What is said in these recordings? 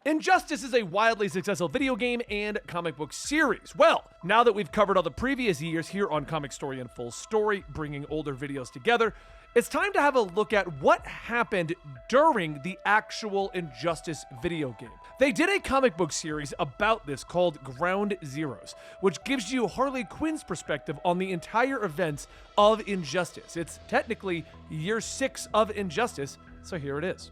Injustice is a wildly successful video game and comic book series. Well, now that we've covered all the previous years here on Comicstorian Full Story, bringing older videos together, it's time to have a look at what happened during the actual Injustice video game. They did a comic book series about this called Ground Zeroes, which gives you Harley Quinn's perspective on the entire events of Injustice. It's technically year 6 of Injustice, so here it is.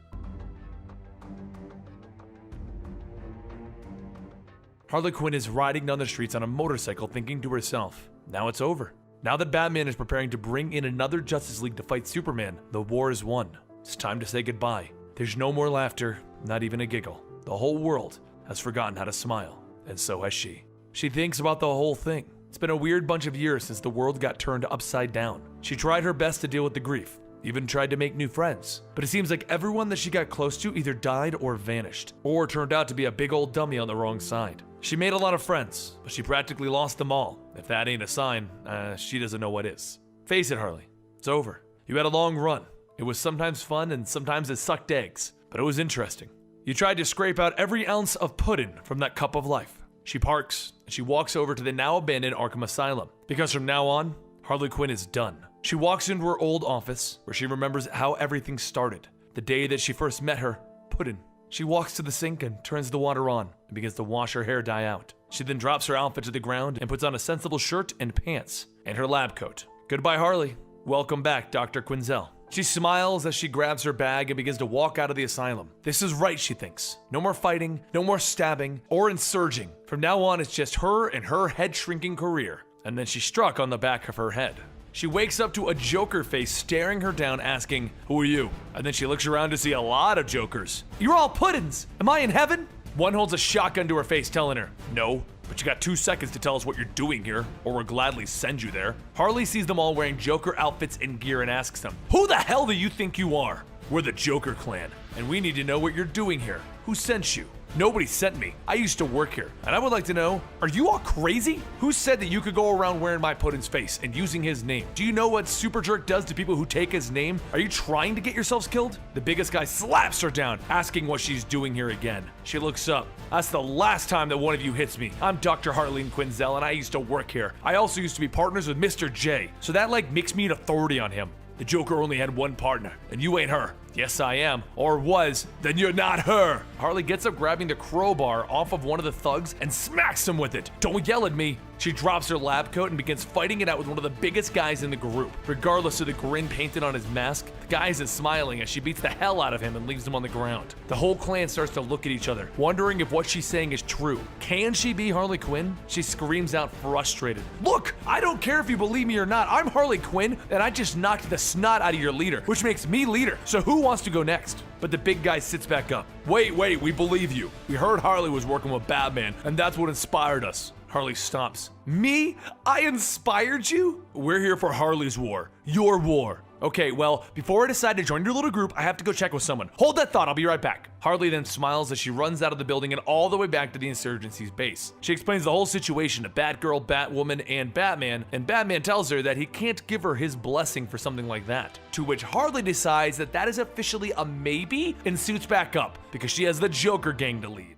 Harley Quinn is riding down the streets on a motorcycle thinking to herself, now it's over. Now that Batman is preparing to bring in another Justice League to fight Superman, the war is won. It's time to say goodbye. There's no more laughter, not even a giggle. The whole world has forgotten how to smile, and so has she. She thinks about the whole thing. It's been a weird bunch of years since the world got turned upside down. She tried her best to deal with the grief, even tried to make new friends. But it seems like everyone that she got close to either died or vanished, or turned out to be a big old dummy on the wrong side. She made a lot of friends, but she practically lost them all. If that ain't a sign, she doesn't know what is. Face it, Harley, it's over. You had a long run. It was sometimes fun and sometimes it sucked eggs, but it was interesting. You tried to scrape out every ounce of pudding from that cup of life. She parks, and she walks over to the now abandoned Arkham Asylum, because from now on, Harley Quinn is done. She walks into her old office, where she remembers how everything started. The day that she first met her, Puddin'. She walks to the sink and turns the water on and begins to wash her hair dye out. She then drops her outfit to the ground and puts on a sensible shirt and pants and her lab coat. Goodbye, Harley. Welcome back, Dr. Quinzel. She smiles as she grabs her bag and begins to walk out of the asylum. This is right, she thinks. No more fighting, no more stabbing, or insurging. From now on, it's just her and her head-shrinking career. And then she struck on the back of her head. She wakes up to a Joker face staring her down, asking, "Who are you?" And then she looks around to see a lot of Jokers. "You're all puddins. Am I in heaven?" One holds a shotgun to her face, telling her, "No, but you got 2 seconds to tell us what you're doing here, or we'll gladly send you there." Harley sees them all wearing Joker outfits and gear and asks them, "Who the hell do you think you are?" "We're the Joker clan, and we need to know what you're doing here. Who sent you?" "Nobody sent me. I used to work here. And I would like to know, are you all crazy? Who said that you could go around wearing my Puddin's face and using his name? Do you know what Super Jerk does to people who take his name? Are you trying to get yourselves killed?" The biggest guy slaps her down, asking what she's doing here again. She looks up. "That's the last time that one of you hits me. I'm Dr. Harleen Quinzel, and I used to work here. I also used to be partners with Mr. J, so that makes me an authority on him. The Joker only had one partner, and you ain't her." "Yes, I am. Or was. Then you're not her." Harley gets up, grabbing the crowbar off of one of the thugs and smacks him with it. "Don't yell at me." She drops her lab coat and begins fighting it out with one of the biggest guys in the group. Regardless of the grin painted on his mask, the guy isn't smiling as she beats the hell out of him and leaves him on the ground. The whole clan starts to look at each other, wondering if what she's saying is true. Can she be Harley Quinn? She screams out, frustrated, "Look, I don't care if you believe me or not. I'm Harley Quinn, and I just knocked the snot out of your leader, which makes me leader. So who wants to go next?" But the big guy sits back up. Wait, we believe you. We heard Harley was working with Batman, and that's what inspired us." Harley stops. "Me? I inspired you?" "We're here for Harley's war. Your war." "Okay, well, before I decide to join your little group, I have to go check with someone. Hold that thought, I'll be right back." Harley then smiles as she runs out of the building and all the way back to the insurgency's base. She explains the whole situation to Batgirl, Batwoman, and Batman tells her that he can't give her his blessing for something like that. To which Harley decides that that is officially a maybe and suits back up, because she has the Joker gang to lead.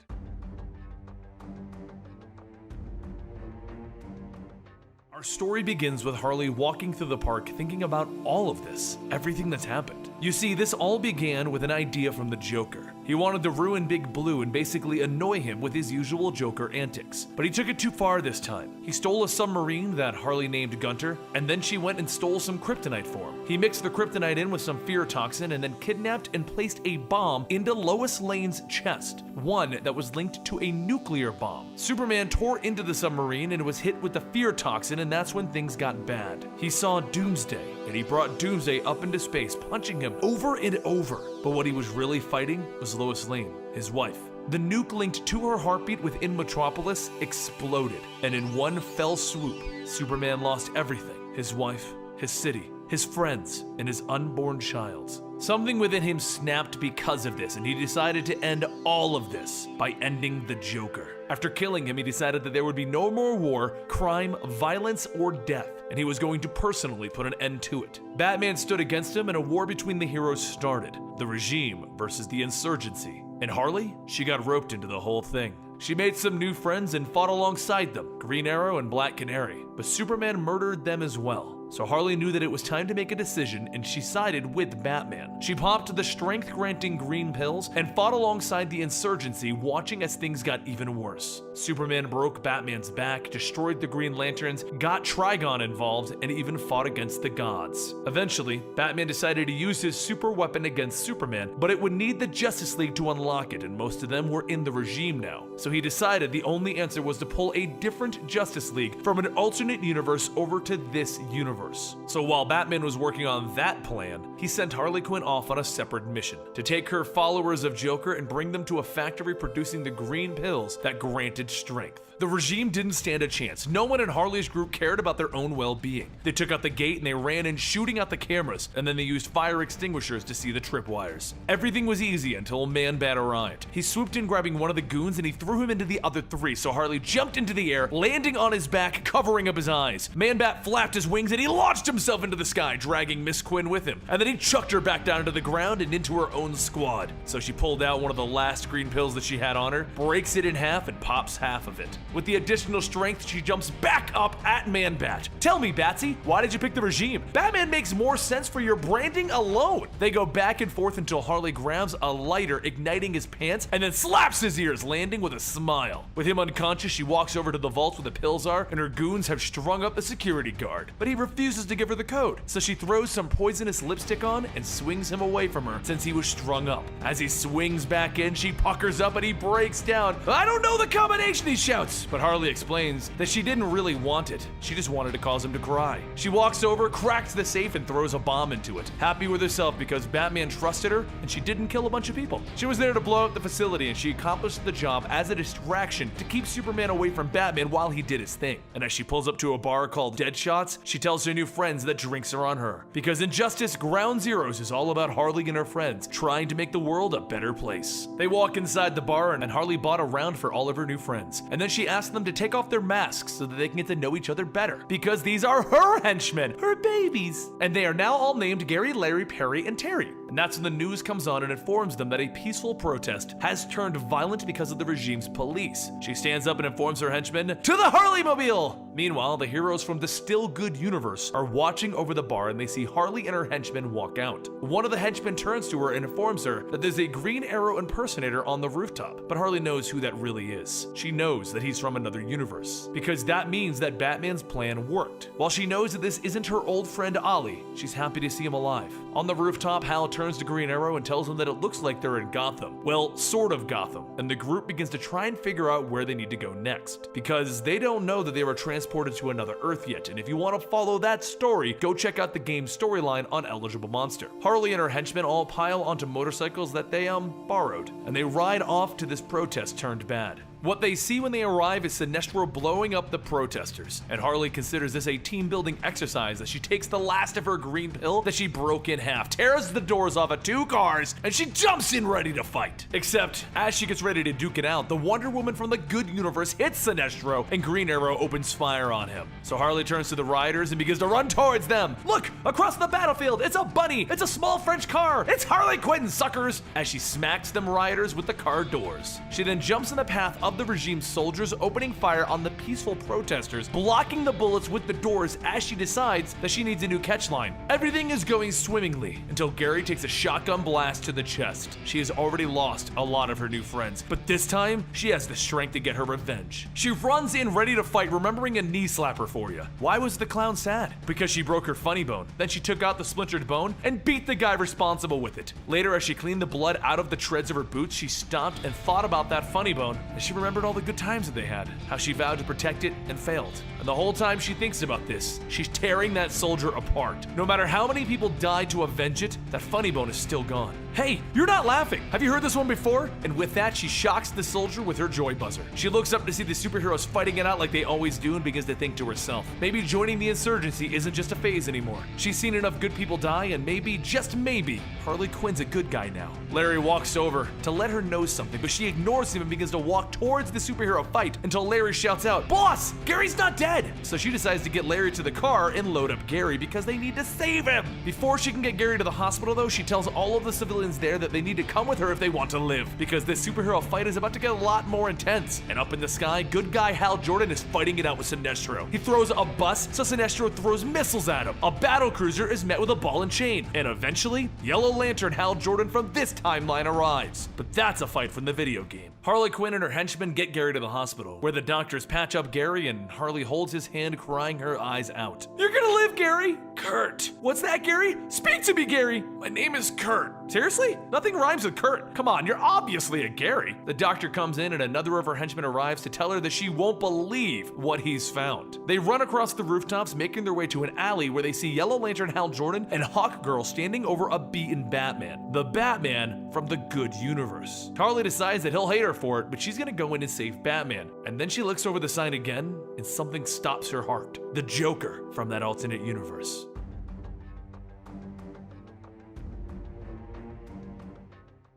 Our story begins with Harley walking through the park thinking about all of this, everything that's happened. You see, this all began with an idea from the Joker. He wanted to ruin Big Blue and basically annoy him with his usual Joker antics. But he took it too far this time. He stole a submarine that Harley named Gunter, and then she went and stole some kryptonite for him. He mixed the kryptonite in with some fear toxin and then kidnapped and placed a bomb into Lois Lane's chest, one that was linked to a nuclear bomb. Superman tore into the submarine and was hit with the fear toxin, and that's when things got bad. He saw Doomsday, and he brought Doomsday up into space, punching him over and over. But what he was really fighting was Lois Lane, his wife. The nuke linked to her heartbeat within Metropolis exploded, and in one fell swoop, Superman lost everything: his wife, his city, his friends, and his unborn child. Something within him snapped because of this, and he decided to end all of this by ending the Joker. After killing him, he decided that there would be no more war, crime, violence, or death, and he was going to personally put an end to it. Batman stood against him, and a war between the heroes started. The regime versus the insurgency. And Harley, she got roped into the whole thing. She made some new friends and fought alongside them, Green Arrow and Black Canary, but Superman murdered them as well. So Harley knew that it was time to make a decision, and she sided with Batman. She popped the strength-granting green pills and fought alongside the insurgency, watching as things got even worse. Superman broke Batman's back, destroyed the Green Lanterns, got Trigon involved, and even fought against the gods. Eventually, Batman decided to use his super weapon against Superman, but it would need the Justice League to unlock it, and most of them were in the regime now. So he decided the only answer was to pull a different Justice League from an alternate universe over to this universe. So while Batman was working on that plan, he sent Harley Quinn off on a separate mission to take her followers of Joker and bring them to a factory producing the green pills that granted strength. The regime didn't stand a chance. No one in Harley's group cared about their own well-being. They took out the gate and they ran in shooting out the cameras, and then they used fire extinguishers to see the tripwires. Everything was easy until Man-Bat arrived. He swooped in grabbing one of the goons and he threw him into the other three, so Harley jumped into the air, landing on his back, covering up his eyes. Man-Bat flapped his wings and he launched himself into the sky, dragging Miss Quinn with him, and then he chucked her back down to the ground and into her own squad. So she pulled out one of the last green pills that she had on her, breaks it in half, and pops half of it. With the additional strength, she jumps back up at Man-Bat. Tell me, Batsy, why did you pick the regime? Batman makes more sense for your branding alone. They go back and forth until Harley grabs a lighter, igniting his pants, and then slaps his ears, landing with a smile. With him unconscious, she walks over to the vault where the pills are, and her goons have strung up the security guard. But he refuses to give her the code, so she throws some poisonous lipstick on and swings him away from her since he was strung up. As he swings back in, she puckers up and he breaks down. I don't know the combination, he shouts, but Harley explains that she didn't really want it. She just wanted to cause him to cry. She walks over, cracks the safe, and throws a bomb into it, happy with herself because Batman trusted her and she didn't kill a bunch of people. She was there to blow up the facility and she accomplished the job as a distraction to keep Superman away from Batman while he did his thing. And as she pulls up to a bar called Deadshots, she tells her new friends that drinks are on her. Because Injustice Ground Zeroes is all about Harley and her friends trying to make the world a better place. They walk inside the bar and Harley bought a round for all of her new friends. And then she asked them to take off their masks so that they can get to know each other better. Because these are her henchmen, her babies. And they are now all named Gary, Larry, Perry, and Terry. And that's when the news comes on and informs them that a peaceful protest has turned violent because of the regime's police. She stands up and informs her henchmen, to the Harley-mobile! Meanwhile, the heroes from the Still Good universe are watching over the bar and they see Harley and her henchmen walk out. One of the henchmen turns to her and informs her that there's a Green Arrow impersonator on the rooftop, but Harley knows who that really is. She knows that he's from another universe, because that means that Batman's plan worked. While she knows that this isn't her old friend Ollie, she's happy to see him alive. On the rooftop, Hal turns to Green Arrow and tells him that it looks like they're in Gotham. Well, sort of Gotham, and the group begins to try and figure out where they need to go next, because they don't know that they were transported to another Earth yet, and if you want to follow that story, go check out the game's storyline on Eligible Monster. Harley and her henchmen all pile onto motorcycles that they borrowed, and they ride off to this protest turned bad. What they see when they arrive is Sinestro blowing up the protesters, and Harley considers this a team-building exercise as she takes the last of her green pill that she broke in half, tears the doors off of 2 cars, and she jumps in ready to fight. Except, as she gets ready to duke it out, the Wonder Woman from the Good universe hits Sinestro, and Green Arrow opens fire on him. So Harley turns to the riders and begins to run towards them. Look, across the battlefield, it's a bunny, it's a small French car, it's Harley Quinn, suckers! As she smacks them riders with the car doors. She then jumps in the path of the regime's soldiers, opening fire on the peaceful protesters, blocking the bullets with the doors as she decides that she needs a new catch line. Everything is going swimmingly until Gary takes a shotgun blast to the chest. She has already lost a lot of her new friends, but this time she has the strength to get her revenge. She runs in ready to fight, remembering a knee slapper for you. Why was the clown sad? Because she broke her funny bone. Then she took out the splintered bone and beat the guy responsible with it. Later, as she cleaned the blood out of the treads of her boots, she stopped and thought about that funny bone, and she remembered all the good times that they had, how she vowed to protect it and failed. And the whole time she thinks about this, she's tearing that soldier apart. No matter how many people died to avenge it, that funny bone is still gone. Hey, you're not laughing. Have you heard this one before? And with that, she shocks the soldier with her joy buzzer. She looks up to see the superheroes fighting it out like they always do and begins to think to herself, maybe joining the insurgency isn't just a phase anymore. She's seen enough good people die, and maybe, just maybe, Harley Quinn's a good guy now. Larry walks over to let her know something, but she ignores him and begins to walk towards the superhero fight until Larry shouts out, "Boss, Gary's not dead! dead. So she decides to get Larry to the car and load up Gary because they need to save him. Before she can get Gary to the hospital though, she tells all of the civilians there that they need to come with her if they want to live, because this superhero fight is about to get a lot more intense. And up in the sky, good guy Hal Jordan is fighting it out with Sinestro. He throws a bus, so Sinestro throws missiles at him. A battle cruiser is met with a ball and chain. And eventually, Yellow Lantern Hal Jordan from this timeline arrives. But that's a fight from the video game. Harley Quinn and her henchmen get Gary to the hospital, where the doctors patch up Gary and Harley holds his hand, crying her eyes out. You're gonna live, Gary! Kurt. What's that, Gary? Speak to me, Gary! My name is Kurt. Seriously? Nothing rhymes with Kurt. Come on, you're obviously a Gary. The doctor comes in and another of her henchmen arrives to tell her that she won't believe what he's found. They run across the rooftops, making their way to an alley where they see Yellow Lantern Hal Jordan and Hawkgirl standing over a beaten Batman. The Batman from the good universe. Harley decides that he'll hate her for it, but she's gonna go in and save Batman. And then she looks over the sign again, and something stops her heart. The Joker from that alternate universe.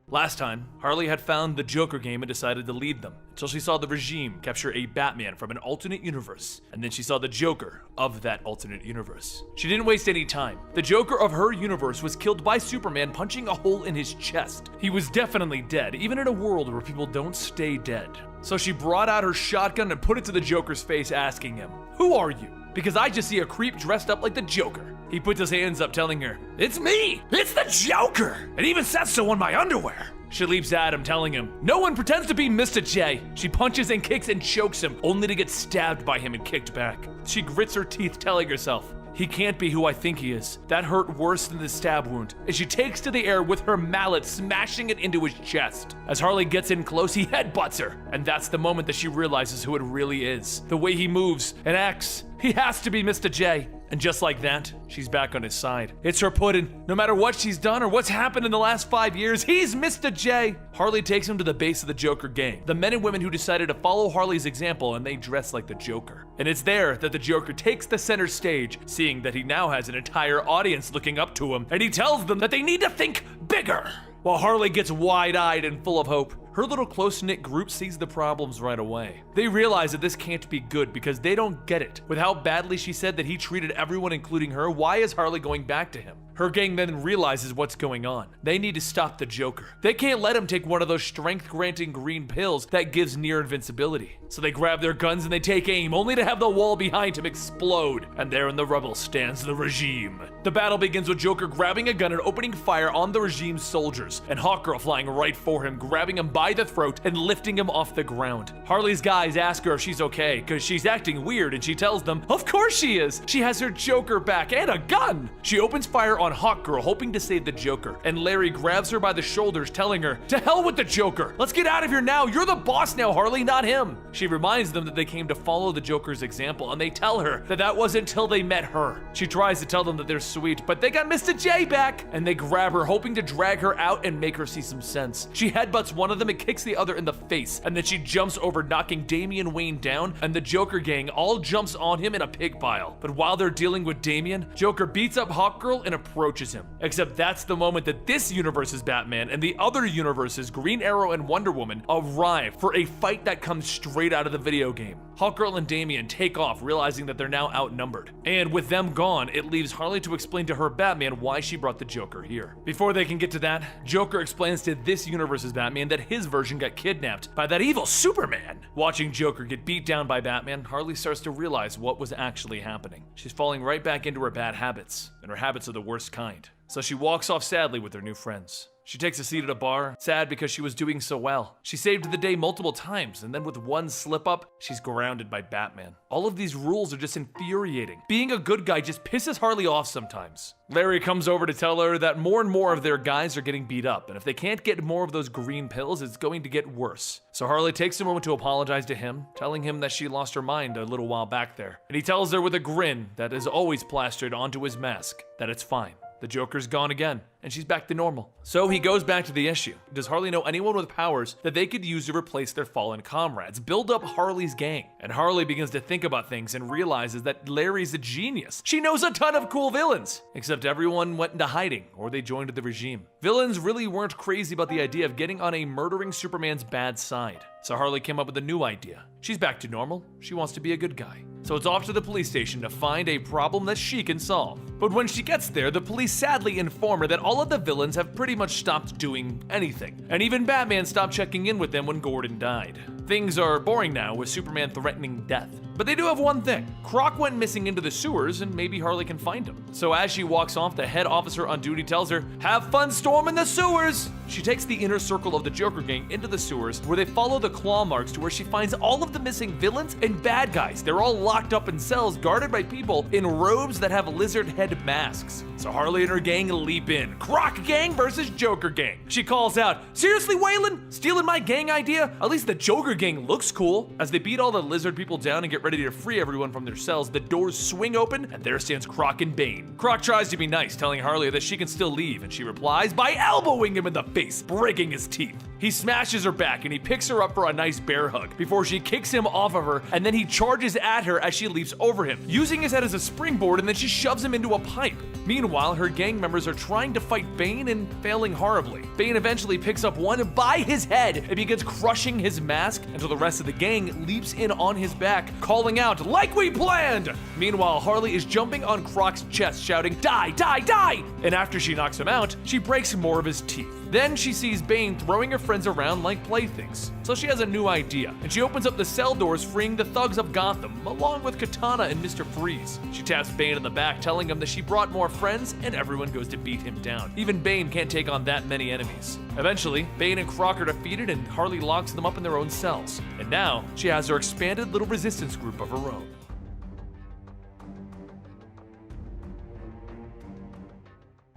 Last time, Harley had found the Joker game and decided to lead them, until she saw the regime capture a Batman from an alternate universe, and then she saw the Joker of that alternate universe. She didn't waste any time. The Joker of her universe was killed by Superman punching a hole in his chest. He was definitely dead, even in a world where people don't stay dead. So she brought out her shotgun and put it to the Joker's face, asking him, "Who are you?" Because I just see a creep dressed up like the Joker. He puts his hands up, telling her, "It's me! It's the Joker! It even says so on my underwear!" She leaps at him, telling him, "No one pretends to be Mr. J." She punches and kicks and chokes him, only to get stabbed by him and kicked back. She grits her teeth, telling herself, "He can't be who I think he is. That hurt worse than the stab wound." And she takes to the air with her mallet, smashing it into his chest. As Harley gets in close, he headbutts her. And that's the moment that she realizes who it really is. The way he moves and acts. He has to be Mr. J. And just like that, she's back on his side. It's her pudding. No matter what she's done or what's happened in the last 5 years, he's Mr. J. Harley takes him to the base of the Joker gang, the men and women who decided to follow Harley's example, and they dress like the Joker. And it's there that the Joker takes the center stage, seeing that he now has an entire audience looking up to him, and he tells them that they need to think bigger. While Harley gets wide-eyed and full of hope, her little close-knit group sees the problems right away. They realize that this can't be good because they don't get it. With how badly she said that he treated everyone, including her, why is Harley going back to him? Her gang then realizes what's going on. They need to stop the Joker. They can't let him take one of those strength-granting green pills that gives near invincibility. So they grab their guns and they take aim, only to have the wall behind him explode. And there in the rubble stands the regime. The battle begins with Joker grabbing a gun and opening fire on the regime's soldiers, and Hawkgirl flying right for him, grabbing him by the throat and lifting him off the ground. Harley's guys ask her if she's okay, because she's acting weird, and she tells them, of course she is! She has her Joker back and a gun! She opens fire on Hawkgirl, hoping to save the Joker, and Larry grabs her by the shoulders, telling her, to hell with the Joker! Let's get out of here now! You're the boss now, Harley, not him! She reminds them that they came to follow the Joker's example, and they tell her that that wasn't until they met her. She tries to tell them that they're sweet, but they got Mr. J back! And they grab her, hoping to drag her out and make her see some sense. She headbutts one of them and kicks the other in the face, and then she jumps over, knocking Damian Wayne down, and the Joker gang all jumps on him in a pig pile. But while they're dealing with Damian, Joker beats up Hawkgirl and approaches him. Except that's the moment that this universe's Batman and the other universe's Green Arrow and Wonder Woman arrive for a fight that comes straight out of the video game. Hawkgirl and Damian take off, realizing that they're now outnumbered. And with them gone, it leaves Harley to explain to her Batman why she brought the Joker here. Before they can get to that, Joker explains to this universe's Batman that his version got kidnapped by that evil Superman. Watching Joker get beat down by Batman, Harley starts to realize what was actually happening. She's falling right back into her bad habits, and her habits are the worst kind. So she walks off sadly with her new friends. She takes a seat at a bar, sad because she was doing so well. She saved the day multiple times, and then with one slip up, she's grounded by Batman. All of these rules are just infuriating. Being a good guy just pisses Harley off sometimes. Larry comes over to tell her that more and more of their guys are getting beat up, and if they can't get more of those green pills, it's going to get worse. So Harley takes a moment to apologize to him, telling him that she lost her mind a little while back there. And he tells her with a grin that is always plastered onto his mask that it's fine. The Joker's gone again. and she's back to normal. So he goes back to the issue. Does Harley know anyone with powers that they could use to replace their fallen comrades? Build up Harley's gang. And Harley begins to think about things and realizes that Larry's a genius. She knows a ton of cool villains, except everyone went into hiding or they joined the regime. Villains really weren't crazy about the idea of getting on a murdering Superman's bad side. So Harley came up with a new idea. She's back to normal. She wants to be a good guy. So it's off to the police station to find a problem that she can solve. But when she gets there, the police sadly inform her that all of the villains have pretty much stopped doing anything. And even Batman stopped checking in with them when Gordon died. Things are boring now with Superman threatening death. But they do have one thing. Croc went missing into the sewers and maybe Harley can find him. So as she walks off, the head officer on duty tells her, "Have fun storming the sewers!" She takes the inner circle of the Joker gang into the sewers where they follow the claw marks to where she finds all of the missing villains and bad guys. They're all locked up in cells guarded by people in robes that have lizard head masks. So Harley and her gang leap in. Croc gang versus Joker gang. She calls out, "Seriously, Waylon? Stealing my gang idea? At least the Joker gang looks cool." As they beat all the lizard people down and get ready to free everyone from their cells, the doors swing open and there stands Croc and Bane. Croc tries to be nice, telling Harley that she can still leave, and she replies by elbowing him in the face, breaking his teeth. He smashes her back and he picks her up for a nice bear hug before she kicks him off of her, and then he charges at her as she leaps over him, using his head as a springboard, and then she shoves him into a pipe. Meanwhile, her gang members are trying to fight Bane and failing horribly. Bane eventually picks up one by his head and begins crushing his mask until the rest of the gang leaps in on his back, calling out, "Like we planned!" Meanwhile, Harley is jumping on Croc's chest, shouting, "Die, die, die!" And after she knocks him out, she breaks more of his teeth. Then she sees Bane throwing her friends around like playthings. So she has a new idea, and she opens up the cell doors, freeing the thugs of Gotham, along with Katana and Mr. Freeze. She taps Bane in the back, telling him that she brought more friends, and everyone goes to beat him down. Even Bane can't take on that many enemies. Eventually, Bane and Croc are defeated, and Harley locks them up in their own cells. And now, she has her expanded little resistance group of her own.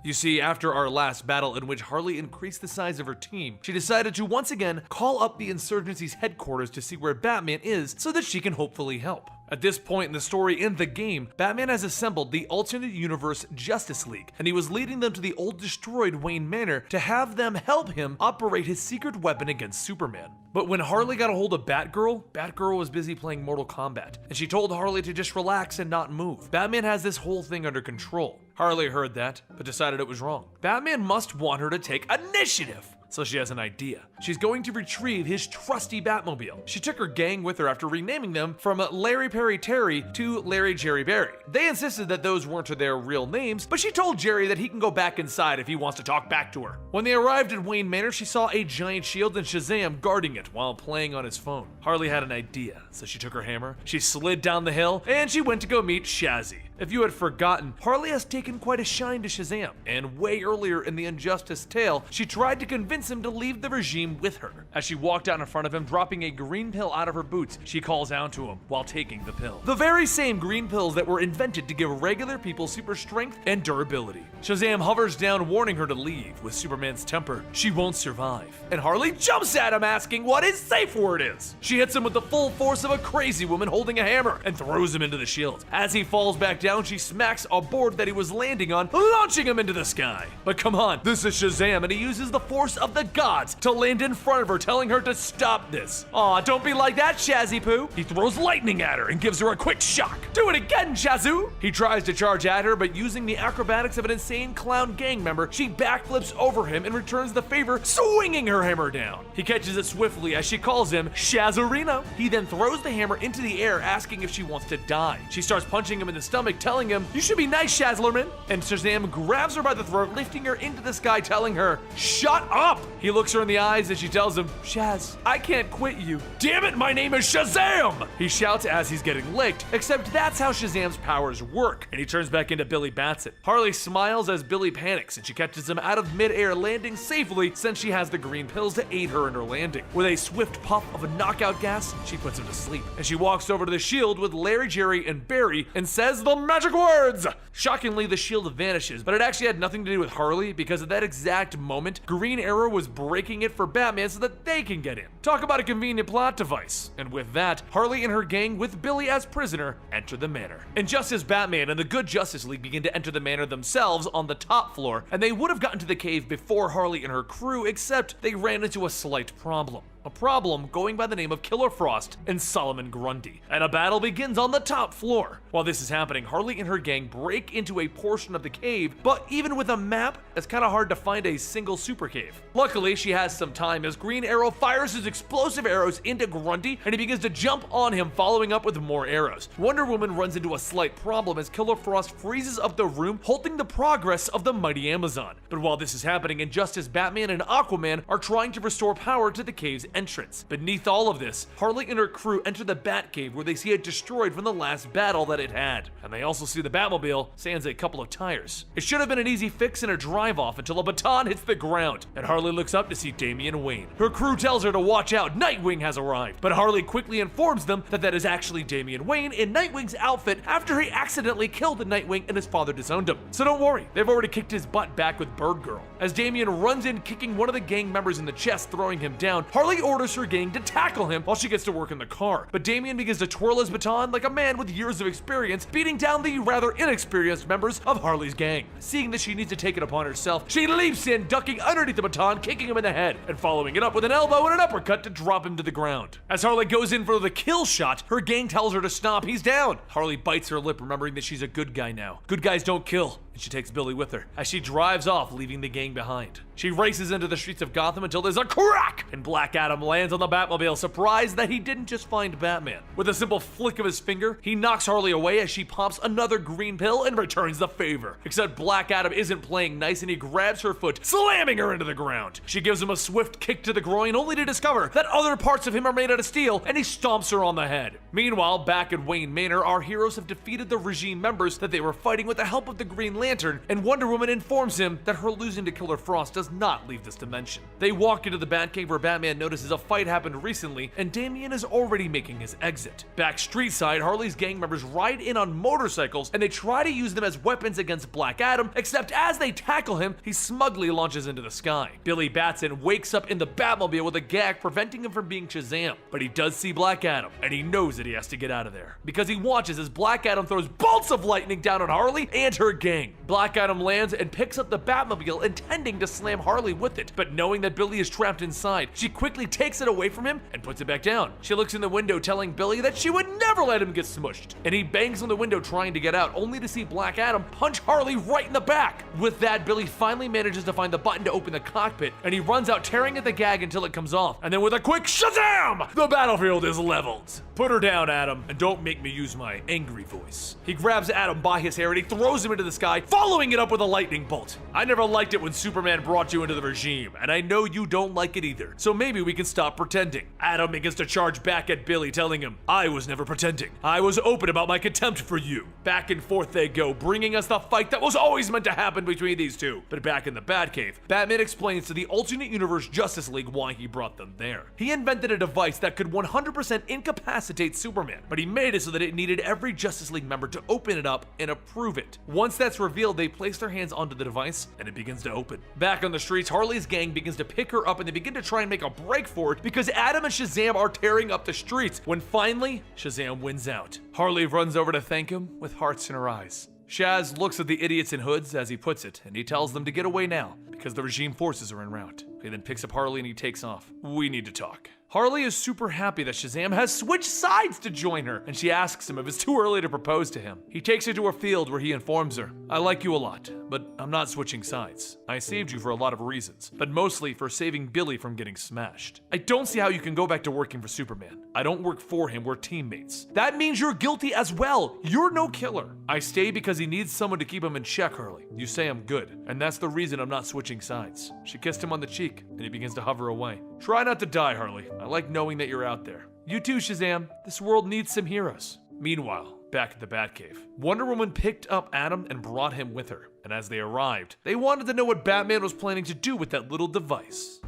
You see, after our last battle in which Harley increased the size of her team, she decided to once again call up the insurgency's headquarters to see where Batman is so that she can hopefully help. At this point in the story in the game, Batman has assembled the alternate universe Justice League, and he was leading them to the old destroyed Wayne Manor to have them help him operate his secret weapon against Superman. But when Harley got a hold of Batgirl was busy playing Mortal Kombat, and she told Harley to just relax and not move. Batman has this whole thing under control. Harley heard that, but decided it was wrong. Batman must want her to take initiative. So she has an idea. She's going to retrieve his trusty Batmobile. She took her gang with her after renaming them from Larry Perry Terry to Larry Jerry Barry. They insisted that those weren't their real names, but she told Jerry that he can go back inside if he wants to talk back to her. When they arrived at Wayne Manor, she saw a giant shield and Shazam guarding it while playing on his phone. Harley had an idea, so she took her hammer, she slid down the hill, and she went to go meet Shazzy. If you had forgotten, Harley has taken quite a shine to Shazam, and way earlier in the Injustice tale, she tried to convince him to leave the regime with her. As she walked out in front of him, dropping a green pill out of her boots, she calls out to him while taking the pill. The very same green pills that were invented to give regular people super strength and durability. Shazam hovers down, warning her to leave. With Superman's temper, she won't survive. And Harley jumps at him, asking what his safe word is. She hits him with the full force of a crazy woman holding a hammer and throws him into the shield. As he falls back down, she smacks a board that he was landing on, launching him into the sky. But come on, this is Shazam, and he uses the force of the gods to land in front of her, telling her to stop this. Aw, don't be like that, Shazzy Poo. He throws lightning at her and gives her a quick shock. Do it again, Shazoo. He tries to charge at her, but using the acrobatics of an insane clown gang member, she backflips over him and returns the favor, swinging her hammer down. He catches it swiftly as she calls him Shazarino. He then throws the hammer into the air, asking if she wants to die. She starts punching him in the stomach, telling him, "You should be nice, Shazlerman." And Shazam grabs her by the throat, lifting her into the sky, telling her, "Shut up!" He looks her in the eyes as she tells him, "Shaz, I can't quit you." "Damn it, my name is Shazam!" he shouts as he's getting licked, except that's how Shazam's powers work, and he turns back into Billy Batson. Harley smiles as Billy panics, and she catches him out of midair, landing safely since she has the green pills to aid her in her landing. With a swift puff of a knockout gas, she puts him to sleep, and she walks over to the shield with Larry, Jerry, and Barry and says the magic words! Shockingly, the shield vanishes, but it actually had nothing to do with Harley because at that exact moment, Green Arrow was breaking it for Batman so that they can get in. Talk about a convenient plot device. And with that, Harley and her gang, with Billy as prisoner, enter the manor. And just as Batman and the good Justice League begin to enter the manor themselves on the top floor, and they would have gotten to the cave before Harley and her crew, except they ran into a slight problem. A problem going by the name of Killer Frost and Solomon Grundy, and a battle begins on the top floor. While this is happening, Harley and her gang break into a portion of the cave, but even with a map, it's kind of hard to find a single super cave. Luckily, she has some time as Green Arrow fires his explosive arrows into Grundy, and he begins to jump on him, following up with more arrows. Wonder Woman runs into a slight problem as Killer Frost freezes up the room, halting the progress of the mighty Amazon. But while this is happening, and just as Batman and Aquaman are trying to restore power to the cave's entrance. Beneath all of this, Harley and her crew enter the Batcave where they see it destroyed from the last battle that it had. And they also see the Batmobile sans a couple of tires. It should have been an easy fix and a drive-off until a baton hits the ground, and Harley looks up to see Damian Wayne. Her crew tells her to watch out, Nightwing has arrived, but Harley quickly informs them that that is actually Damian Wayne in Nightwing's outfit after he accidentally killed the Nightwing and his father disowned him. So don't worry, they've already kicked his butt back with Bird Girl. As Damian runs in, kicking one of the gang members in the chest, throwing him down, Harley orders her gang to tackle him while she gets to work in the car. But Damian begins to twirl his baton like a man with years of experience, beating down the rather inexperienced members of Harley's gang. Seeing that she needs to take it upon herself, she leaps in, ducking underneath the baton, kicking him in the head, and following it up with an elbow and an uppercut to drop him to the ground. As Harley goes in for the kill shot, her gang tells her to stop, he's down. Harley bites her lip, remembering that she's a good guy now. Good guys don't kill. And she takes Billy with her as she drives off, leaving the gang behind. She races into the streets of Gotham until there's a crack, and Black Adam lands on the Batmobile, surprised that he didn't just find Batman. With a simple flick of his finger, he knocks Harley away as she pops another green pill and returns the favor. Except Black Adam isn't playing nice and he grabs her foot, slamming her into the ground. She gives him a swift kick to the groin, only to discover that other parts of him are made out of steel, and he stomps her on the head. Meanwhile, back at Wayne Manor, our heroes have defeated the regime members that they were fighting with the help of the Green Lantern, and Wonder Woman informs him that her losing to Killer Frost does not leave this dimension. They walk into the Batcave where Batman notices a fight happened recently, and Damian is already making his exit. Back street side, Harley's gang members ride in on motorcycles, and they try to use them as weapons against Black Adam, except as they tackle him, he smugly launches into the sky. Billy Batson wakes up in the Batmobile with a gag preventing him from being Shazam, but he does see Black Adam, and he knows that he has to get out of there, because he watches as Black Adam throws bolts of lightning down on Harley and her gang. Black Adam lands and picks up the Batmobile, intending to slam Harley with it, but knowing that Billy is trapped inside, she quickly takes it away from him and puts it back down. She looks in the window, telling Billy that she would never let him get smushed, and he bangs on the window trying to get out, only to see Black Adam punch Harley right in the back. With that, Billy finally manages to find the button to open the cockpit, and he runs out, tearing at the gag until it comes off, and then with a quick Shazam, the battlefield is leveled. Put her down, Adam, and don't make me use my angry voice. He grabs Adam by his hair and he throws him into the sky, following it up with a lightning bolt. I never liked it when Superman brought you into the regime, and I know you don't like it either, so maybe we can stop pretending. Adam begins to charge back at Billy, telling him, I was never pretending. I was open about my contempt for you. Back and forth they go, bringing us the fight that was always meant to happen between these two. But back in the Batcave, Batman explains to the alternate universe Justice League why he brought them there. He invented a device that could 100% incapacitate Superman, but he made it so that it needed every Justice League member to open it up and approve it. Once that's revealed, they place their hands onto the device and it begins to open. Back on the streets, Harley's gang begins to pick her up and they begin to try and make a break for it because Adam and Shazam are tearing up the streets, when finally, Shazam wins out. Harley runs over to thank him with hearts in her eyes. Shaz looks at the idiots in hoods, as he puts it, and he tells them to get away now because the regime forces are en route. He then picks up Harley and he takes off. We need to talk. Harley is super happy that Shazam has switched sides to join her, and she asks him if it's too early to propose to him. He takes her to a field where he informs her, I like you a lot, but I'm not switching sides. I saved you for a lot of reasons, but mostly for saving Billy from getting smashed. I don't see how you can go back to working for Superman. I don't work for him, we're teammates. That means you're guilty as well. You're no killer. I stay because he needs someone to keep him in check, Harley. You say I'm good, and that's the reason I'm not switching sides. She kissed him on the cheek, and he begins to hover away. Try not to die, Harley. I like knowing that you're out there. You too, Shazam. This world needs some heroes. Meanwhile, back at the Batcave, Wonder Woman picked up Adam and brought him with her. And as they arrived, they wanted to know what Batman was planning to do with that little device.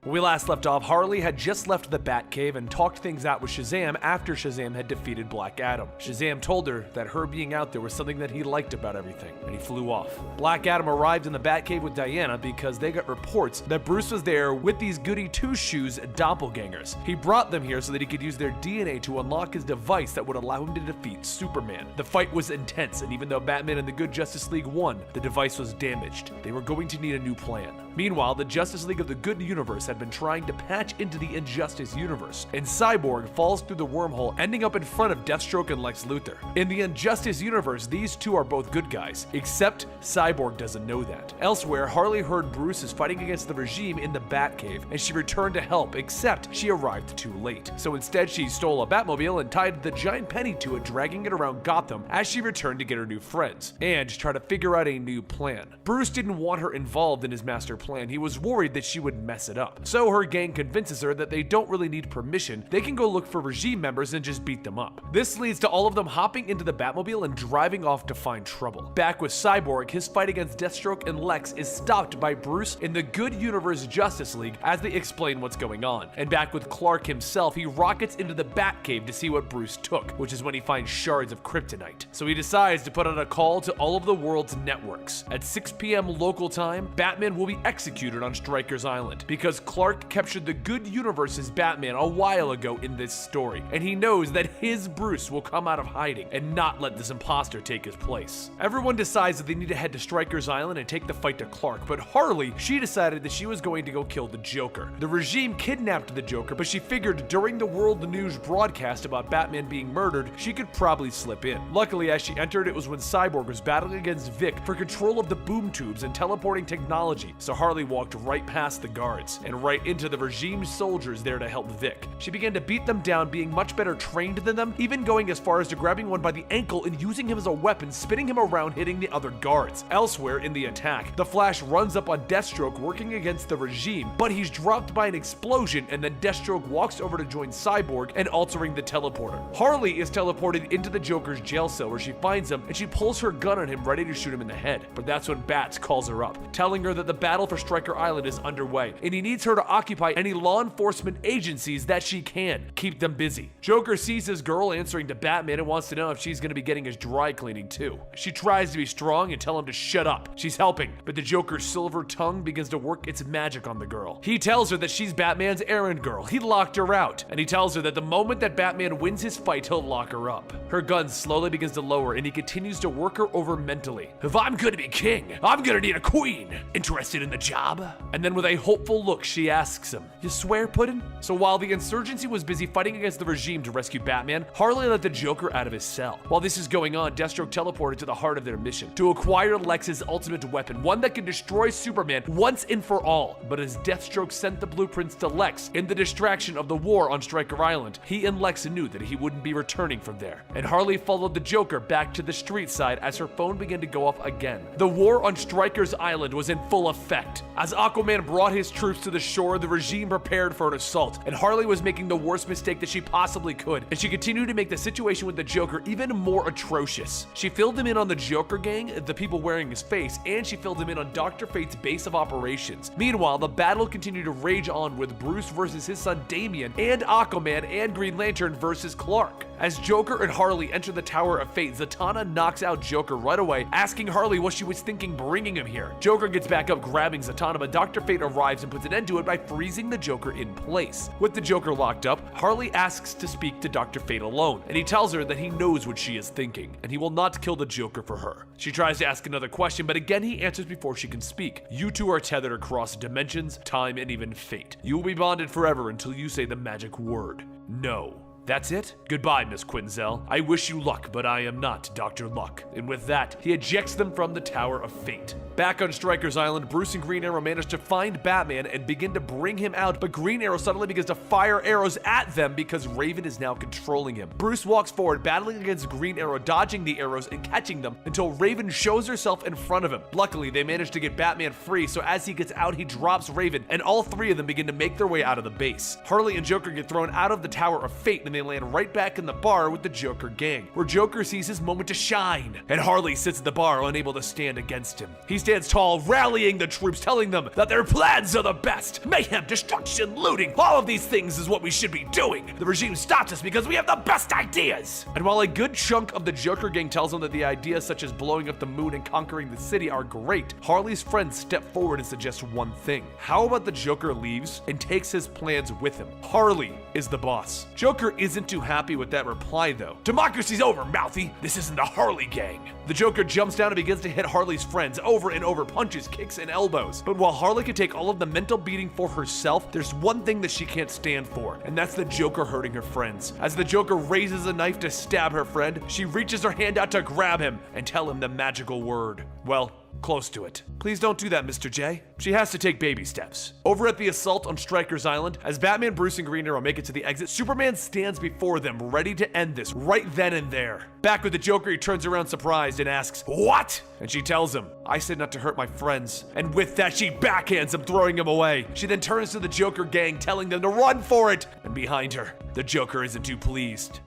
When we last left off, Harley had just left the Batcave and talked things out with Shazam after Shazam had defeated Black Adam. Shazam told her that her being out there was something that he liked about everything, and he flew off. Black Adam arrived in the Batcave with Diana because they got reports that Bruce was there with these goody two-shoes doppelgangers. He brought them here so that he could use their DNA to unlock his device that would allow him to defeat Superman. The fight was intense, and even though Batman and the Good Justice League won, the device was damaged. They were going to need a new plan. Meanwhile, the Justice League of the Good Universe had been trying to patch into the Injustice universe, and Cyborg falls through the wormhole, ending up in front of Deathstroke and Lex Luthor. In the Injustice universe, these two are both good guys, except Cyborg doesn't know that. Elsewhere, Harley heard Bruce is fighting against the regime in the Batcave, and she returned to help, except she arrived too late. So instead, she stole a Batmobile and tied the giant penny to it, dragging it around Gotham as she returned to get her new friends, and try to figure out a new plan. Bruce didn't want her involved in his master plan. He was worried that she would mess it up. So her gang convinces her that they don't really need permission. They can go look for regime members and just beat them up. This leads to all of them hopping into the Batmobile and driving off to find trouble. Back with Cyborg, his fight against Deathstroke and Lex is stopped by Bruce in the Good Universe Justice League as they explain what's going on. And back with Clark himself, he rockets into the Batcave to see what Bruce took, which is when he finds shards of kryptonite. So he decides to put out a call to all of the world's networks. At 6 p.m. local time, Batman will be executed on Stryker's Island because Clark captured the Good Universe's Batman a while ago in this story, and he knows that his Bruce will come out of hiding and not let this imposter take his place. Everyone decides that they need to head to Stryker's Island and take the fight to Clark, but Harley, she decided that she was going to go kill the Joker. The regime kidnapped the Joker, but she figured during the world news broadcast about Batman being murdered, she could probably slip in. Luckily, as she entered, it was when Cyborg was battling against Vic for control of the boom tubes and teleporting technology, so Harley walked right past the guards and right into the regime soldiers there to help Vic. She began to beat them down, being much better trained than them, even going as far as to grabbing one by the ankle and using him as a weapon, spinning him around, hitting the other guards. Elsewhere in the attack, the Flash runs up on Deathstroke working against the regime, but he's dropped by an explosion, and then Deathstroke walks over to join Cyborg and altering the teleporter. Harley is teleported into the Joker's jail cell where she finds him, and she pulls her gun on him ready to shoot him in the head. But that's when Bats calls her up, telling her that the battle for Stryker Island is underway, and he needs her to occupy any law enforcement agencies that she can. Keep them busy. Joker sees his girl answering to Batman and wants to know if she's going to be getting his dry cleaning too. She tries to be strong and tell him to shut up. She's helping, but the Joker's silver tongue begins to work its magic on the girl. He tells her that she's Batman's errand girl. He locked her out, and he tells her that the moment that Batman wins his fight, he'll lock her up. Her gun slowly begins to lower, and he continues to work her over mentally. If I'm gonna be king, I'm gonna need a queen. Interested in the job? And then with a hopeful look, she asks him, "You swear, Puddin'?" So while the insurgency was busy fighting against the regime to rescue Batman, Harley let the Joker out of his cell. While this is going on, Deathstroke teleported to the heart of their mission, to acquire Lex's ultimate weapon, one that can destroy Superman once and for all. But as Deathstroke sent the blueprints to Lex in the distraction of the war on Stryker Island, he and Lex knew that he wouldn't be returning from there. And Harley followed the Joker back to the street side as her phone began to go off again. The war on Stryker's Island was in full effect. As Aquaman brought his troops to the shore, the regime prepared for an assault, and Harley was making the worst mistake that she possibly could, and she continued to make the situation with the Joker even more atrocious. She filled him in on the Joker gang, the people wearing his face, and she filled him in on Dr. Fate's base of operations. Meanwhile, the battle continued to rage on with Bruce versus his son Damian, and Aquaman and Green Lantern versus Clark. As Joker and Harley enter the Tower of Fate, Zatanna knocks out Joker right away, asking Harley what she was thinking bringing him here. Joker gets back up grabbing Zatanna, but Dr. Fate arrives and puts an end to it by freezing the Joker in place. With the Joker locked up, Harley asks to speak to Dr. Fate alone, and he tells her that he knows what she is thinking, and he will not kill the Joker for her. She tries to ask another question, but again he answers before she can speak. You two are tethered across dimensions, time, and even fate. You will be bonded forever until you say the magic word. No. That's it? Goodbye, Miss Quinzel. I wish you luck, but I am not Dr. Luck. And with that, he ejects them from the Tower of Fate. Back on Stryker's Island, Bruce and Green Arrow manage to find Batman and begin to bring him out, but Green Arrow suddenly begins to fire arrows at them because Raven is now controlling him. Bruce walks forward, battling against Green Arrow, dodging the arrows and catching them until Raven shows herself in front of him. Luckily, they manage to get Batman free, so as he gets out, he drops Raven, and all three of them begin to make their way out of the base. Harley and Joker get thrown out of the Tower of Fate, and they land right back in the bar with the Joker gang, where Joker sees his moment to shine, and Harley sits at the bar unable to stand against him. He's stands tall, rallying the troops, telling them that their plans are the best. Mayhem, destruction, looting, all of these things is what we should be doing. The regime stopped us because we have the best ideas. And while a good chunk of the Joker gang tells them that the ideas such as blowing up the moon and conquering the city are great, Harley's friends step forward and suggest one thing. How about the Joker leaves and takes his plans with him? Harley is the boss. Joker isn't too happy with that reply though. Democracy's over, Mouthy. This isn't the Harley gang. The Joker jumps down and begins to hit Harley's friends over and over, punches, kicks, and elbows. But while Harley can take all of the mental beating for herself, there's one thing that she can't stand for, and that's the Joker hurting her friends. As the Joker raises a knife to stab her friend, she reaches her hand out to grab him and tell him the magical word. Well, close to it. Please don't do that, Mr. J. She has to take baby steps. Over at the assault on Stryker's Island, as Batman, Bruce, and Green Arrow make it to the exit, Superman stands before them, ready to end this right then and there. Back with the Joker, he turns around surprised and asks, "What?" And she tells him, "I said not to hurt my friends." And with that, she backhands him, throwing him away. She then turns to the Joker gang, telling them to run for it. And behind her, the Joker isn't too pleased.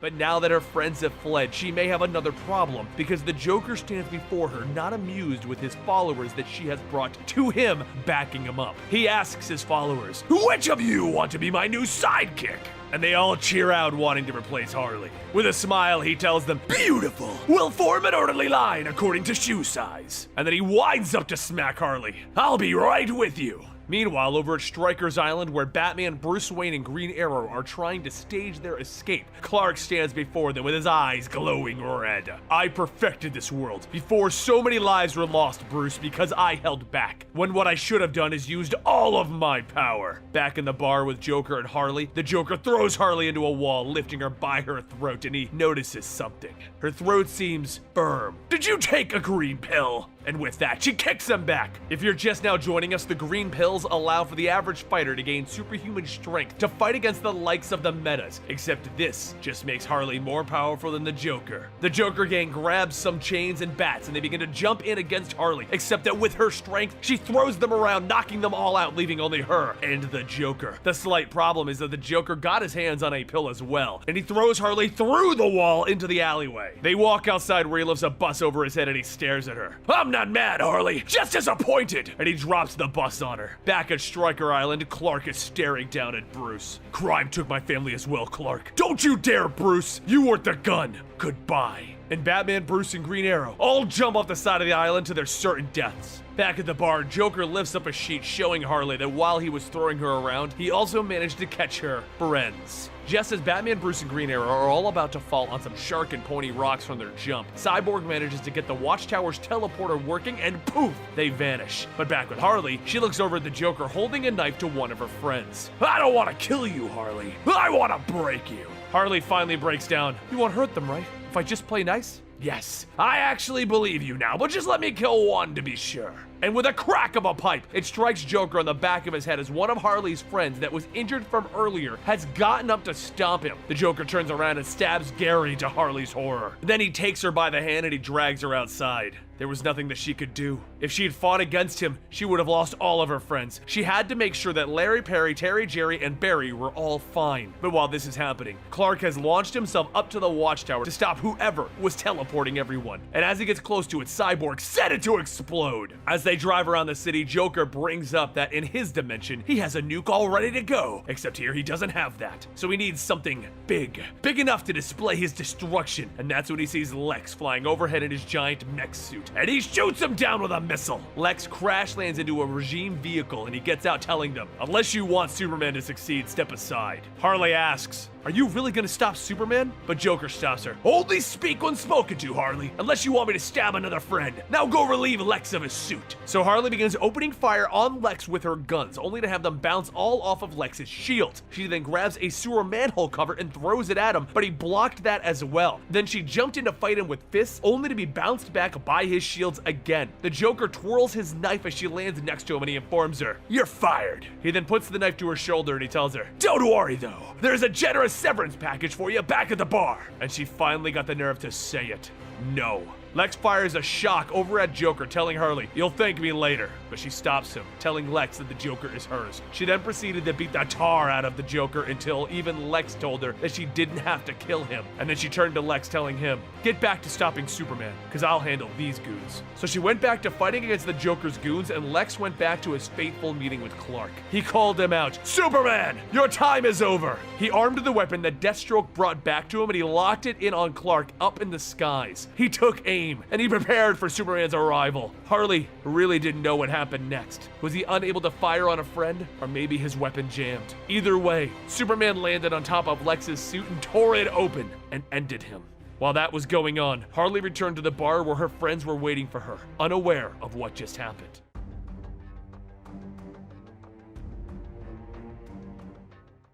But now that her friends have fled, she may have another problem, because the Joker stands before her, not amused with his followers that she has brought to him, backing him up. He asks his followers, "Which of you want to be my new sidekick?" And they all cheer out, wanting to replace Harley. With a smile, he tells them, "Beautiful! We'll form an orderly line according to shoe size." And then he winds up to smack Harley. "I'll be right with you." Meanwhile, over at Stryker's Island, where Batman, Bruce Wayne, and Green Arrow are trying to stage their escape, Clark stands before them with his eyes glowing red. "I perfected this world before so many lives were lost, Bruce, because I held back, when what I should have done is used all of my power." Back in the bar with Joker and Harley, the Joker throws Harley into a wall, lifting her by her throat, and he notices something. Her throat seems firm. "Did you take a green pill?" And with that, she kicks him back. If you're just now joining us, the green pills allow for the average fighter to gain superhuman strength to fight against the likes of the metas, except this just makes Harley more powerful than the Joker. The Joker gang grabs some chains and bats and they begin to jump in against Harley, except that with her strength, she throws them around, knocking them all out, leaving only her and the Joker. The slight problem is that the Joker got his hands on a pill as well, and he throws Harley through the wall into the alleyway. They walk outside where he lifts a bus over his head and he stares at her. "I'm not mad, Harley, just disappointed," and he drops the bus on her. Back at Stryker Island, Clark is staring down at Bruce. "Crime took my family as well, Clark. Don't you dare, Bruce. You weren't the gun. Goodbye." And Batman, Bruce, and Green Arrow all jump off the side of the island to their certain deaths. Back at the bar, Joker lifts up a sheet showing Harley that while he was throwing her around, he also managed to catch her friends. Just as Batman, Bruce, and Green Arrow are all about to fall on some shark and pony rocks from their jump, Cyborg manages to get the Watchtower's teleporter working and poof, they vanish. But back with Harley, she looks over at the Joker holding a knife to one of her friends. "I don't want to kill you, Harley. I want to break you." Harley finally breaks down. "You won't hurt them, right? If I just play nice?" "Yes, I actually believe you now, but just let me kill one to be sure." And with a crack of a pipe, it strikes Joker on the back of his head as one of Harley's friends that was injured from earlier has gotten up to stomp him. The Joker turns around and stabs Gary to Harley's horror. Then he takes her by the hand and he drags her outside. There was nothing that she could do. If she had fought against him, she would have lost all of her friends. She had to make sure that Larry, Perry, Terry, Jerry, and Barry were all fine. But while this is happening, Clark has launched himself up to the Watchtower to stop whoever was teleporting everyone. And as he gets close to it, Cyborg set it to explode. As they drive around the city, Joker brings up that in his dimension, he has a nuke all ready to go. Except here, he doesn't have that. So he needs something big. Big enough to display his destruction. And that's when he sees Lex flying overhead in his giant mech suit. And he shoots him down with a missile. Lex crash lands into a regime vehicle and he gets out telling them, "Unless you want Superman to succeed, step aside." Harley asks, "Are you really gonna stop Superman?" But Joker stops her. "Only speak when spoken to, Harley, unless you want me to stab another friend. Now go relieve Lex of his suit." So Harley begins opening fire on Lex with her guns, only to have them bounce all off of Lex's shield. She then grabs a sewer manhole cover and throws it at him, but he blocked that as well. Then she jumped in to fight him with fists, only to be bounced back by his shields again. The Joker twirls his knife as she lands next to him and he informs her, "You're fired." He then puts the knife to her shoulder and he tells her, "Don't worry though, there's a generous severance package for you back at the bar." And she finally got the nerve to say it. No. Lex fires a shock over at Joker, telling Harley, "You'll thank me later." But she stops him, telling Lex that the Joker is hers. She then proceeded to beat the tar out of the Joker until even Lex told her that she didn't have to kill him. And then she turned to Lex, telling him, "Get back to stopping Superman, because I'll handle these goons." So she went back to fighting against the Joker's goons, and Lex went back to his fateful meeting with Clark. He called him out, "Superman, your time is over." He armed the weapon that Deathstroke brought back to him, and he locked it in on Clark up in the skies. He took aim, and he prepared for Superman's arrival. Harley really didn't know what happened next. Was he unable to fire on a friend, or maybe his weapon jammed? Either way, Superman landed on top of Lex's suit and tore it open and ended him. While that was going on, Harley returned to the bar where her friends were waiting for her, unaware of what just happened.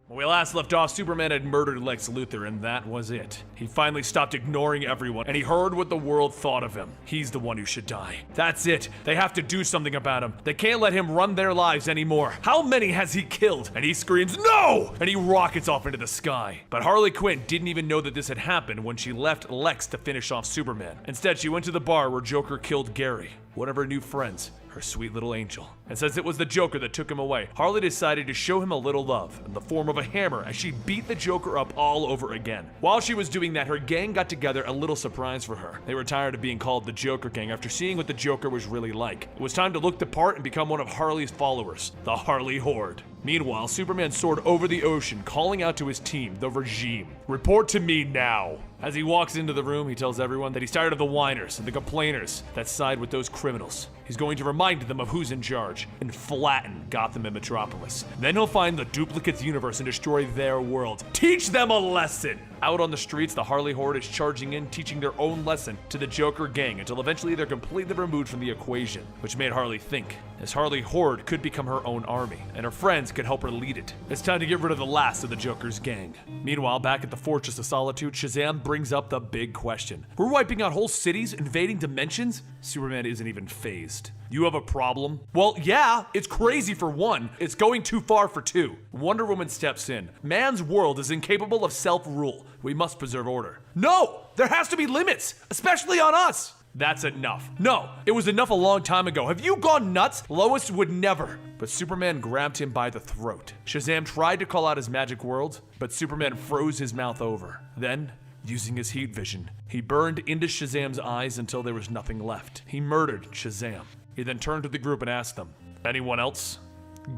When we last left off, Superman had murdered Lex Luthor, and that was it. He finally stopped ignoring everyone, and he heard what the world thought of him. He's the one who should die. That's it. They have to do something about him. They can't let him run their lives anymore. How many has he killed? And he screams, "No!" And he rockets off into the sky. But Harley Quinn didn't even know that this had happened when she left Lex to finish off Superman. Instead, she went to the bar where Joker killed Gary, one of her new friends, her sweet little angel. And since it was the Joker that took him away, Harley decided to show him a little love in the form of a hammer as she beat the Joker up all over again. While she was doing that, her gang got together a little surprise for her. They were tired of being called the Joker Gang after seeing what the Joker was really like. It was time to look the part and become one of Harley's followers, the Harley Horde. Meanwhile, Superman soared over the ocean, calling out to his team, the Regime. "Report to me now." As he walks into the room, he tells everyone that he's tired of the whiners and the complainers that side with those criminals. He's going to remind them of who's in charge and flatten Gotham and Metropolis. Then he'll find the Duplicates universe and destroy their world. Teach them a lesson! Out on the streets, the Harley Horde is charging in, teaching their own lesson to the Joker gang until eventually they're completely removed from the equation, which made Harley think. This Harley Horde could become her own army, and her friends could help her lead it. It's time to get rid of the last of the Joker's gang. Meanwhile, back at the Fortress of Solitude, Shazam brings up the big question. We're wiping out whole cities, invading dimensions? Superman isn't even phased. You have a problem? Well, yeah, it's crazy for one. It's going too far for two. Wonder Woman steps in. Man's world is incapable of self-rule. We must preserve order. No! There has to be limits, especially on us! That's enough. No, it was enough a long time ago. Have you gone nuts? Lois would never. But Superman grabbed him by the throat. Shazam tried to call out his magic world, but Superman froze his mouth over. Then, using his heat vision, he burned into Shazam's eyes until there was nothing left. He murdered Shazam. He then turned to the group and asked them, "Anyone else?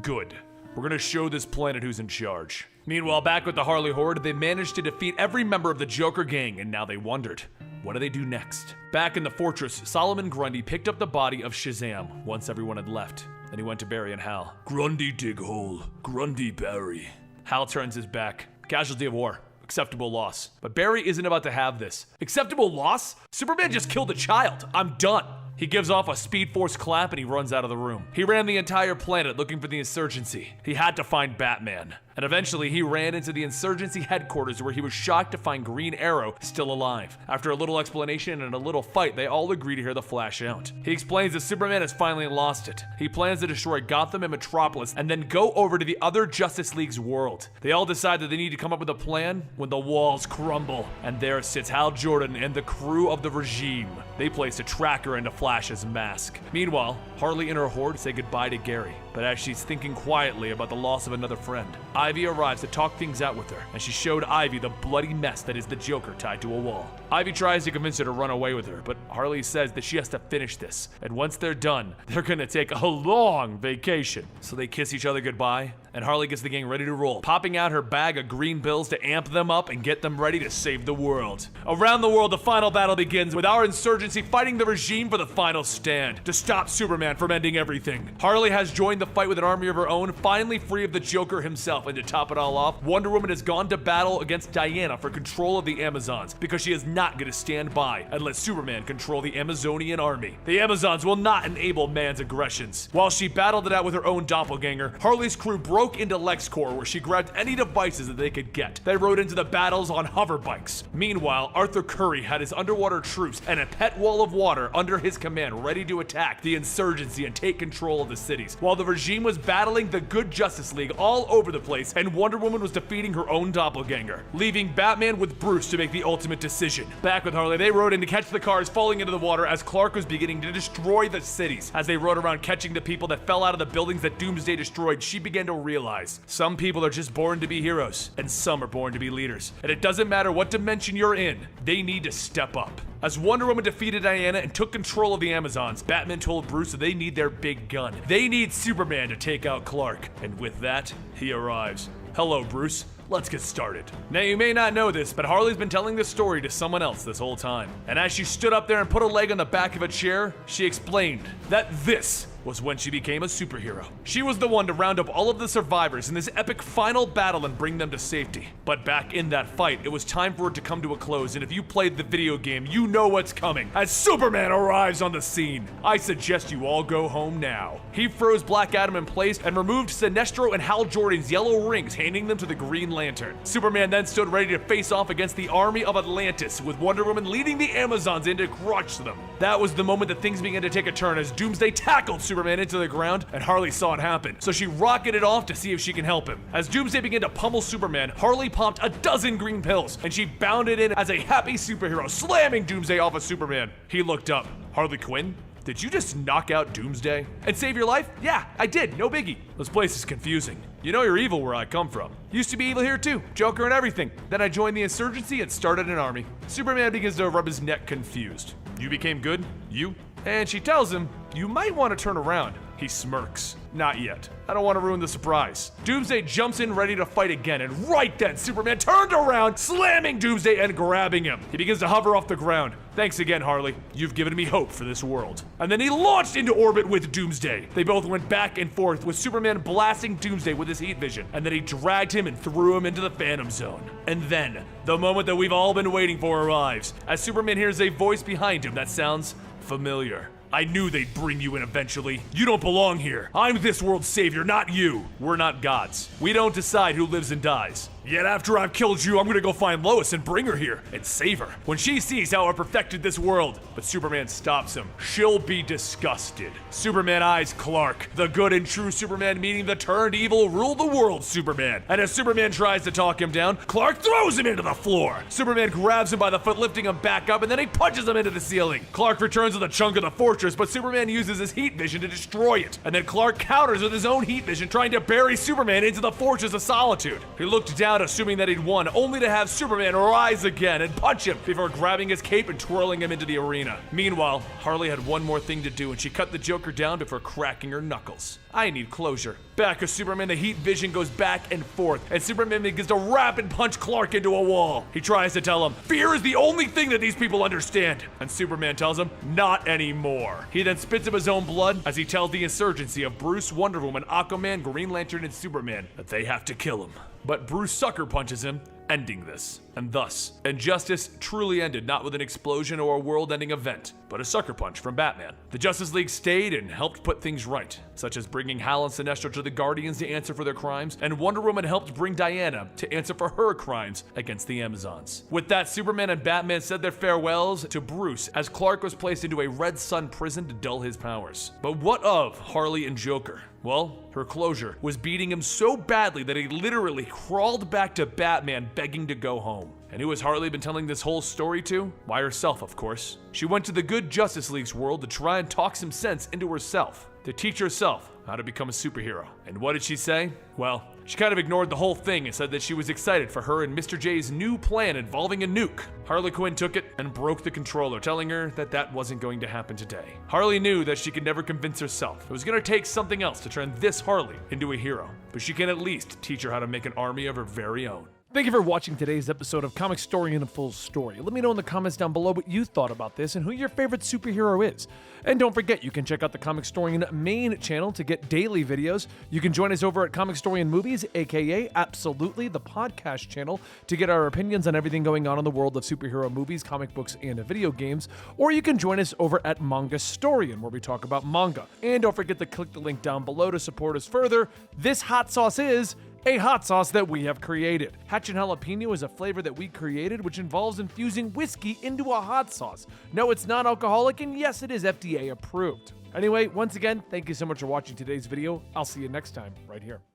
Good. We're gonna show this planet who's in charge." Meanwhile, back with the Harley Horde, they managed to defeat every member of the Joker gang, and now they wondered, what do they do next? Back in the fortress, Solomon Grundy picked up the body of Shazam once everyone had left. Then he went to Barry and Hal. "Grundy dig hole, Grundy Barry." Hal turns his back. Casualty of war. Acceptable loss. But Barry isn't about to have this. Acceptable loss? Superman just killed a child. I'm done. He gives off a Speed Force clap and he runs out of the room. He ran the entire planet looking for the insurgency. He had to find Batman. And eventually he ran into the insurgency headquarters where he was shocked to find Green Arrow still alive. After a little explanation and a little fight, they all agree to hear the Flash out. He explains that Superman has finally lost it. He plans to destroy Gotham and Metropolis and then go over to the other Justice League's world. They all decide that they need to come up with a plan when the walls crumble. And there sits Hal Jordan and the crew of the Regime. They place a tracker into Flash's mask. Meanwhile, Harley and her horde say goodbye to Gary. But as she's thinking quietly about the loss of another friend, Ivy arrives to talk things out with her, and she showed Ivy the bloody mess that is the Joker tied to a wall. Ivy tries to convince her to run away with her, but Harley says that she has to finish this, and once they're done, they're gonna take a long vacation. So they kiss each other goodbye, and Harley gets the gang ready to roll, popping out her bag of green bills to amp them up and get them ready to save the world. Around the world, the final battle begins with our insurgency fighting the Regime for the final stand, to stop Superman from ending everything. Harley has joined the fight with an army of her own, finally free of the Joker himself, and to top it all off, Wonder Woman has gone to battle against Diana for control of the Amazons, because she is not going to stand by and let Superman control the Amazonian army. The Amazons will not enable man's aggressions. While she battled it out with her own doppelganger, Harley's crew broke into LexCorp where she grabbed any devices that they could get. They rode into the battles on hover bikes. Meanwhile, Arthur Curry had his underwater troops and a pet wall of water under his command ready to attack the insurgency and take control of the cities. While the Regime was battling the good Justice League all over the place, place, and Wonder Woman was defeating her own doppelganger, leaving Batman with Bruce to make the ultimate decision. Back with Harley, they rode in to catch the cars falling into the water as Clark was beginning to destroy the cities. As they rode around catching the people that fell out of the buildings that Doomsday destroyed, she began to realize some people are just born to be heroes, and some are born to be leaders. And it doesn't matter what dimension you're in, they need to step up. As Wonder Woman defeated Diana and took control of the Amazons, Batman told Bruce that they need their big gun. They need Superman to take out Clark. And with that, he arrives. Hello, Bruce. Let's get started. Now, you may not know this, but Harley's been telling this story to someone else this whole time. And as she stood up there and put a leg on the back of a chair, she explained that this was when she became a superhero. She was the one to round up all of the survivors in this epic final battle and bring them to safety. But back in that fight, it was time for it to come to a close, and if you played the video game, you know what's coming. As Superman arrives on the scene, I suggest you all go home now. He froze Black Adam in place and removed Sinestro and Hal Jordan's yellow rings, handing them to the Green Lantern. Superman then stood ready to face off against the army of Atlantis, with Wonder Woman leading the Amazons in to crush them. That was the moment that things began to take a turn as Doomsday tackled Superman into the ground, and Harley saw it happen, so she rocketed off to see if she can help him. As Doomsday began to pummel Superman, Harley popped a dozen green pills, and she bounded in as a happy superhero, slamming Doomsday off of Superman. He looked up. Harley Quinn? Did you just knock out Doomsday? And save your life? Yeah, I did, no biggie. This place is confusing. You know you're evil where I come from. Used to be evil here too, Joker and everything. Then I joined the insurgency and started an army. Superman begins to rub his neck confused. You became good? You? And she tells him, you might want to turn around. He smirks. Not yet. I don't want to ruin the surprise. Doomsday jumps in ready to fight again, and right then, Superman turned around, slamming Doomsday and grabbing him. He begins to hover off the ground. Thanks again, Harley. You've given me hope for this world. And then he launched into orbit with Doomsday. They both went back and forth, with Superman blasting Doomsday with his heat vision, and then he dragged him and threw him into the Phantom Zone. And then, the moment that we've all been waiting for arrives, as Superman hears a voice behind him that sounds familiar. I knew they'd bring you in eventually. You don't belong here. I'm this world's savior, not you. We're not gods. We don't decide who lives and dies. Yet after I've killed you, I'm gonna go find Lois and bring her here and save her. When she sees how I perfected this world. But Superman stops him. She'll be disgusted. Superman eyes Clark, the good and true Superman meeting the turned evil rule the world Superman. And as Superman tries to talk him down, Clark throws him into the floor. Superman grabs him by the foot, lifting him back up, and then he punches him into the ceiling. Clark returns with a chunk of the fortress, but Superman uses his heat vision to destroy it. And then Clark counters with his own heat vision, trying to bury Superman into the Fortress of Solitude. He looked down, assuming that he'd won, only to have Superman rise again and punch him before grabbing his cape and twirling him into the arena. Meanwhile, Harley had one more thing to do, and she cut the Joker down before cracking her knuckles. I need closure. Back with Superman, the heat vision goes back and forth, and Superman begins to rapid punch Clark into a wall. He tries to tell him, fear is the only thing that these people understand. And Superman tells him, not anymore. He then spits up his own blood as he tells the insurgency of Bruce, Wonder Woman, Aquaman, Green Lantern, and Superman that they have to kill him. But Bruce sucker punches him, ending this. And thus, injustice truly ended not with an explosion or a world-ending event, but a sucker punch from Batman. The Justice League stayed and helped put things right, such as bringing Hal and Sinestro to the Guardians to answer for their crimes, and Wonder Woman helped bring Diana to answer for her crimes against the Amazons. With that, Superman and Batman said their farewells to Bruce as Clark was placed into a Red Sun prison to dull his powers. But what of Harley and Joker? Well, her closure was beating him so badly that he literally crawled back to Batman begging to go home. And who has Harley been telling this whole story to? Why, herself, of course. She went to the good Justice League's world to try and talk some sense into herself, to teach herself how to become a superhero. And what did she say? Well, she kind of ignored the whole thing and said that she was excited for her and Mr. J's new plan involving a nuke. Harley Quinn took it and broke the controller, telling her that that wasn't going to happen today. Harley knew that she could never convince herself. It was going to take something else to turn this Harley into a hero, but she can at least teach her how to make an army of her very own. Thank you for watching today's episode of Comicstorian: A Full Story. Let me know in the comments down below what you thought about this and who your favorite superhero is. And don't forget, you can check out the Comicstorian main channel to get daily videos. You can join us over at Comicstorian Movies, aka Absolutely, the podcast channel, to get our opinions on everything going on in the world of superhero movies, comic books, and video games. Or you can join us over at Mangastorian, where we talk about manga. And don't forget to click the link down below to support us further. This hot sauce is a hot sauce that we have created. Hatchin' Jalapeno is a flavor that we created, which involves infusing whiskey into a hot sauce. No, it's not alcoholic, and yes, it is FDA approved. Anyway, once again, thank you so much for watching today's video. I'll see you next time, right here.